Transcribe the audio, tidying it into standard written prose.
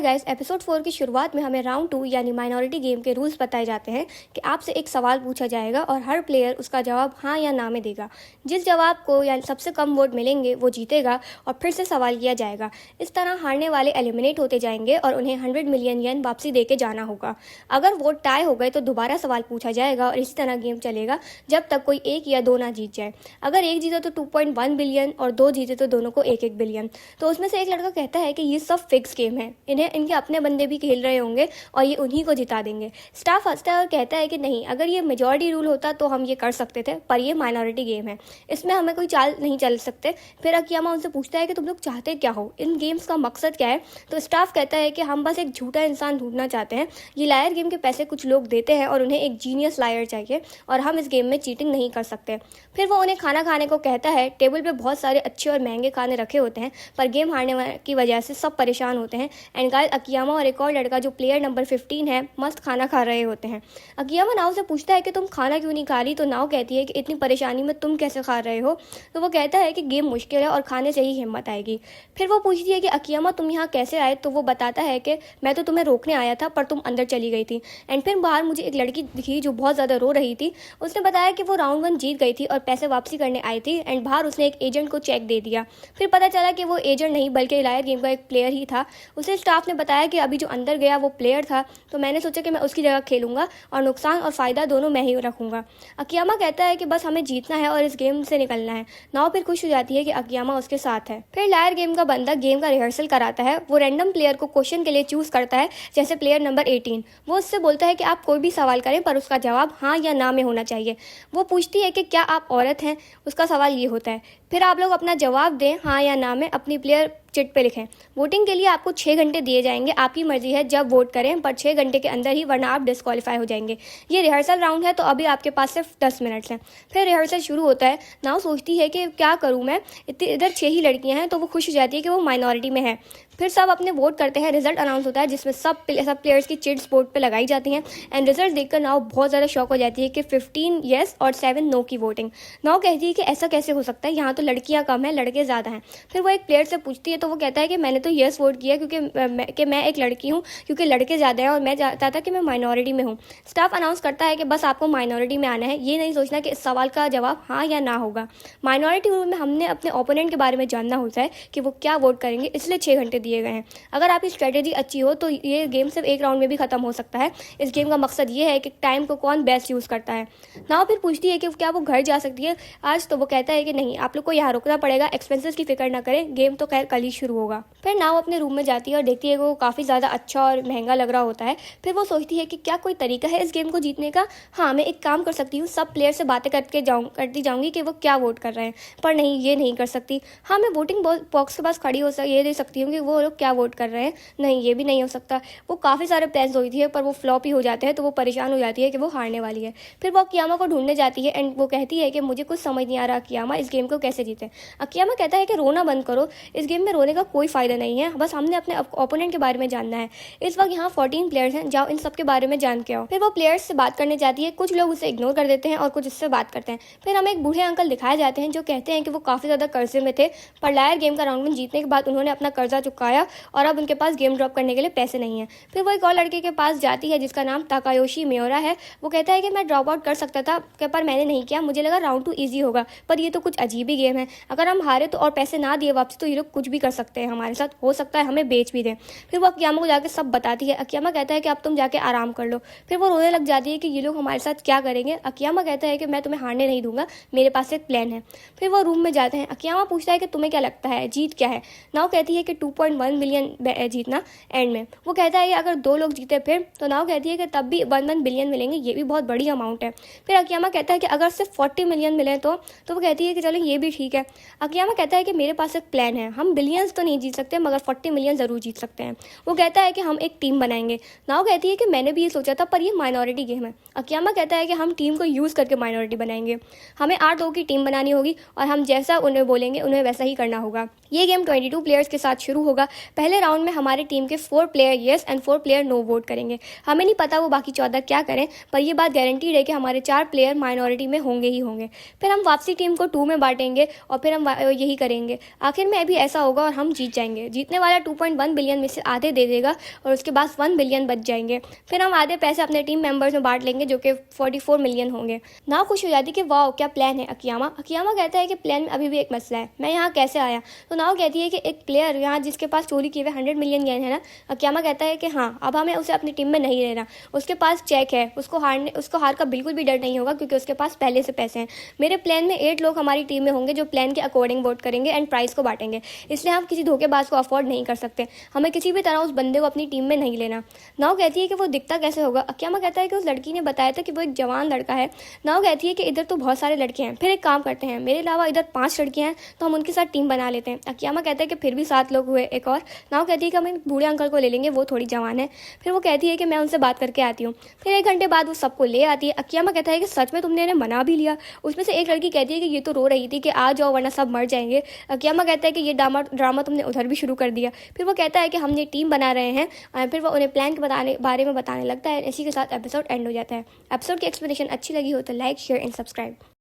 Guys episode 4 की शुरुआत में हमें राउंड 2 यानी माइनॉरिटी गेम के रूल्स बताए जाते हैं कि आपसे एक सवाल पूछा जाएगा और हर प्लेयर उसका जवाब हाँ या ना में देगा। जिस जवाब को यानी सबसे कम वोट मिलेंगे वो जीतेगा और फिर से सवाल किया जाएगा। इस तरह हारने वाले एलिमिनेट होते जाएंगे और उन्हें 100 मिलियन येन वापसी दे के जाना होगा। अगर वोट टाई हो गए तो दोबारा सवाल पूछा जाएगा और इसी तरह गेम चलेगा जब तक कोई एक या दो ना जीत जाए। अगर एक जीते तो 2.1 बिलियन और दो जीते तो दोनों को 1-1 बिलियन। तो उसमें से एक लड़का कहता है कि ये सब फिक्स गेम है, इनके अपने बंदे भी खेल रहे होंगे और ये उन्हीं को जिता देंगे। स्टाफ हंसता है और कहता है कि नहीं, अगर ये मेजॉरिटी रूल होता तो हम ये कर सकते थे, पर ये माइनॉरिटी गेम है, इसमें हमें कोई चाल नहीं चल सकते। फिर अकियामा उनसे पूछता है कि तुम लोग चाहते क्या हो, इन गेम्स का मकसद क्या है। तो स्टाफ कहता है कि हम बस एक झूठा इंसान ढूंढना चाहते हैं। ये लायर गेम के पैसे कुछ लोग देते हैं और उन्हें एक जीनियस लायर चाहिए और हम इस गेम में चीटिंग नहीं कर सकते। फिर वो उन्हें खाना खाने को कहता है। टेबल पे बहुत सारे अच्छे और महंगे खाने रखे होते हैं, पर गेम हारने की वजह से सब परेशान होते हैं। एंड गाइस अकियामा और एक और लड़का जो प्लेयर नंबर 15 है मस्त खाना खा रहे होते हैं। अकियामा नाव से पूछता है कि तुम खाना क्यों नहीं खा रही। तो नाव कहती है कि इतनी परेशानी में तुम कैसे खा रहे हो। तो वो कहता है कि गेम मुश्किल है और खाने से ही हिम्मत आएगी। फिर वो पूछती है कि अकियामा तुम यहाँ कैसे आए। तो वो बताता है कि मैं तो तुम्हें रोकने आया था पर तुम अंदर चली गई थी। एंड फिर बाहर मुझे एक लड़की दिखी जो बहुत ज़्यादा रो रही थी। उसने बताया कि वो राउंड 1 जीत गई थी और पैसे वापसी करने आई थी। एंड बाहर उसने एक एजेंट को चेक दे दिया। फिर पता चला कि वो एजेंट नहीं बल्कि लायर गेम का एक प्लेयर ही था। उसे स्टाफ ने बताया कि अभी जो अंदर गया वो प्लेयर था, तो मैंने सोचा कि मैं उसकी जगह खेलूंगा और नुकसान और फ़ायदा दोनों मैं ही रखूंगा। अकियामा कहता है कि बस हमें जीतना है और इस गेम से निकलना है। नाव फिर खुश हो जाती है कि अकियामा उसके साथ है। फिर लायर गेम का बंदा गेम का रिहर्सल कराता है। वो रैंडम प्लेयर को क्वेश्चन के लिए चूज करता है, जैसे प्लेयर नंबर 18। वो उससे बोलता है कि आप कोई भी सवाल करें पर उसका जवाब हाँ या ना में होना चाहिए। वो पूछती है कि क्या आप औरत हैं। उसका सवाल ये होता है। फिर आप लोग अपना जवाब दें हाँ या ना में, अपनी प्लेयर चिट पे लिखें। वोटिंग के लिए आपको 6 घंटे दिए जाएंगे। आपकी मर्जी है जब वोट करें, पर 6 घंटे के अंदर ही, वरना आप डिस्क्वालीफाई हो जाएंगे। ये रिहर्सल राउंड है तो अभी आपके पास सिर्फ 10 मिनट्स हैं। फिर रिहर्सल शुरू होता है। नाव सोचती है कि क्या करूं मैं, इधर 6 ही लड़कियां हैं। तो वो खुश हो जाती है कि वो माइनॉरिटी में है। फिर सब अपने वोट करते हैं। रिजल्ट अनाउंस होता है जिसमें सब प्लेयर्स की चिट्स बोर्ड पे लगाई जाती हैं। एंड रिजल्ट देखकर नाव बहुत ज़्यादा शॉक हो जाती है कि 15 येस और 7 नो की वोटिंग। नाव कहती है कि ऐसा कैसे हो सकता है, यहाँ तो लड़कियाँ कम हैं लड़के ज़्यादा हैं। फिर वो एक प्लेयर से पूछती है तो वो कहता है कि मैंने तो येस वोट किया क्योंकि मैं एक लड़की हूँ, क्योंकि लड़के ज़्यादा हैं और मैं चाहता था कि मैं माइनॉरिटी में हूँ। स्टाफ अनाउंस करता है कि बस आपको माइनॉरिटी में आना है, ये नहीं सोचना कि इस सवाल का जवाब हाँ या ना होगा। माइनॉरिटी रूल में हमने अपने ओपोनेंट के बारे में जानना होता है कि वो क्या वोट करेंगे, इसलिए 6 घंटे दिए गए हैं। अगर आपकी स्ट्रेटेजी अच्छी हो तो ये गेम सिर्फ एक राउंड में भी खत्म हो सकता है। इस गेम का मकसद ये है कि टाइम को कौन बेस्ट यूज़ करता है। नाव फिर पूछती है कि क्या वो घर जा सकती है आज। तो वो कहता है कि नहीं, आप लोग को यहाँ रुकना पड़ेगा, एक्सपेंसेस की फिक्र ना करें, गेम तो खैर कल ही शुरू होगा। फिर नाव अपने रूम में जाती है और देखती है कि वो काफ़ी ज़्यादा अच्छा और महंगा लग रहा होता है। फिर वो सोचती है कि क्या कोई तरीका है इस गेम को जीतने का। हाँ, मैं एक काम कर सकती हूँ, सब प्लेयर से बातें करती जाऊँगी कि वो क्या वोट कर रहे हैं। पर नहीं, ये नहीं कर सकती। हाँ, मैं वोटिंग बॉक्स के पास खड़ी ये दे सकती हूँ कि वो लोग क्या वोट कर रहे हैं। नहीं, ये भी नहीं हो सकता। वो काफ़ी सारे प्लान्स होती है पर वो फ्लॉप ही हो जाते हैं। तो वो परेशान हो जाती है कि वो हारने वाली है। फिर वो अकियामा को ढूंढने जाती है एंड वो कहती है कि मुझे कुछ समझ नहीं आ रहा अकियामा, इस गेम को कैसे जीते। अकियामा कहता है कि रोना बंद करो, इस गेम में रोने का कोई फ़ायदा नहीं है, बस हमने अपने ओपोनेंट के बारे में जानना है। इस वक्त यहाँ 14 प्लेयर्स हैं, जाओ इन सब के बारे में जान के आओ। फिर वो प्लेयर्स से बात करने जाती है। कुछ लोग उसे इग्नोर कर देते हैं और कुछ उससे बात करते हैं। फिर हमें एक बूढ़े अंकल दिखाए जाते हैं जो कहते हैं कि वो काफ़ी ज़्यादा कर्जे में थे, पर लायर गेम का राउंड 1 जीतने के बाद उन्होंने अपना कर्जा चुकाया और अब उनके पास गेम ड्रॉप करने के लिए पैसे नहीं है। फिर वो एक और लड़के के पास जाती है जिसका नाम ताकायोशी मियोरा है। वो कहता है कि मैं ड्रॉप आउट कर सकता था पर मैंने नहीं किया, मुझे लगा राउंड 2 ईजी होगा, पर ये तो कुछ अजीब ही गेम है। अगर हम हारे तो और पैसे ना दिए वापस तो ये लोग कुछ भी कर सकते हैं हमारे साथ, हो सकता है हमें बेच भी दें। फिर वो अकियामा को जाकर सब बताती है। अकियामा कहता है कि अब तुम जाके आराम कर लो। फिर वो रोने लग जाती है कि ये लोग हमारे साथ क्या करेंगे। अकियामा कहता है कि मैं तुम्हें हारने नहीं दूंगा, मेरे पास एक प्लान है। फिर वो रूम में जाते हैं। अकियामा पूछता है कि तुम्हें क्या लगता है जीत क्या है। नाव कहती है कि 2.1 बिलियन जीतना एंड में। वो कहता है कि अगर 2 लोग जीते फिर। तो नाव कहती है कि तब भी 1 बिलियन मिलेंगे, ये भी बहुत बड़ी अमाउंट है। फिर अकियामा कहता है कि अगर सिर्फ 40 मिलियन मिले तो वो कहती है कि चलो ये भी ठीक है। अकियामा कहता है कि मेरे पास एक प्लान है, हम बिलियंस तो नहीं जीत सकते मगर 40 मिलियन ज़रूर जीत सकते हैं। वो कहता है कि हम एक टीम बनाएंगे। नाव कहती है कि मैंने भी ये सोचा था पर ये माइनॉरिटी गेम है। अकियामा कहता है कि हम टीम को यूज़ करके माइनॉरिटी बनाएंगे, हमें 8 लोगों की टीम बनानी होगी और हम जैसा उन्हें बोलेंगे उन्हें वैसा ही करना होगा। ये गेम 22 प्लेयर्स के साथ शुरू होगा। होगा, पहले राउंड में हमारे टीम के 4 player yes and 4 player no vote करेंगे। हमें नहीं पता वो बाकी 14 क्या करें, पर ये बात गारंटीड है कि हमारे 4 प्लेयर माइनॉरिटी में होंगे ही होंगे। फिर हम वापसी टीम को 2 में बांटेंगे और फिर हम यही करेंगे। आखिर में अभी ऐसा होगा और हम जीत जाएंगे। जीतने वाला 2.1 बिलियन में से आधे दे देगा और उसके बाद 1 बिलियन बच जाएंगे। फिर हम आधे पैसे अपने टीम मेंबर्स में बांट लेंगे जो कि 44 मिलियन होंगे। नाव खुश हो जाती कि वाह क्या प्लान है अकियामा कहता है कि प्लान में अभी भी एक मसला है, मैं यहाँ कैसे आया। तो नाव कहती है कि एक प्लेयर यहाँ जिसके पास चोरी किए हुए 100 मिलियन येन है ना। अकियामा कहता है कि हाँ, अब हमें उसे अपनी टीम में नहीं रहना, उसके पास चेक है, उसको हार का बिल्कुल भी डर नहीं होगा क्योंकि उसके पास पहले से पैसे हैं। मेरे प्लान में 8 लोग हमारी टीम में होंगे जो प्लान के अकॉर्डिंग वोट करेंगे एंड प्राइस को बांटेंगे, इसलिए हम किसी धोखेबाज को अफोर्ड नहीं कर सकते। हमें किसी भी तरह उस बंदे को अपनी टीम में नहीं लेना। नाव कहती है कि वो दिखता कैसे होगा। अकियामा कहता है कि उस लड़की ने बताया था कि वो एक जवान लड़का है। नाव कहती है कि इधर तो बहुत सारे लड़के हैं, फिर एक काम करते हैं, मेरे अलावा इधर 5 लड़कियां हैं तो हम उनके साथ टीम बना लेते हैं। अकियामा कहता है कि फिर भी 7 लोग हुए एक और। नाव कहती है कि हम एक बूढ़े अंकल को ले लेंगे, वो थोड़ी जवान है। फिर वो कहती है कि मैं उनसे बात करके आती हूँ। फिर 1 घंटे बाद वो सबको ले आती है। अकियामा कहता है कि सच में तुमने इन्हें मना भी लिया। उसमें से एक लड़की कहती है कि ये तो रो रही थी कि आ जाओ वरना सब मर जाएंगे। अकियामा कहता है कि ये ड्रामा तुमने उधर भी शुरू कर दिया। फिर वो कहता है कि हम ये टीम बना रहे हैं। फिर वो उन्हें प्लान के बारे में बताने लगता है। इसी के साथ एपिसोड एंड हो जाता है। एपिसोड की एक्सप्लेनेशन अच्छी लगी हो तो लाइक, शेयर एंड सब्सक्राइब।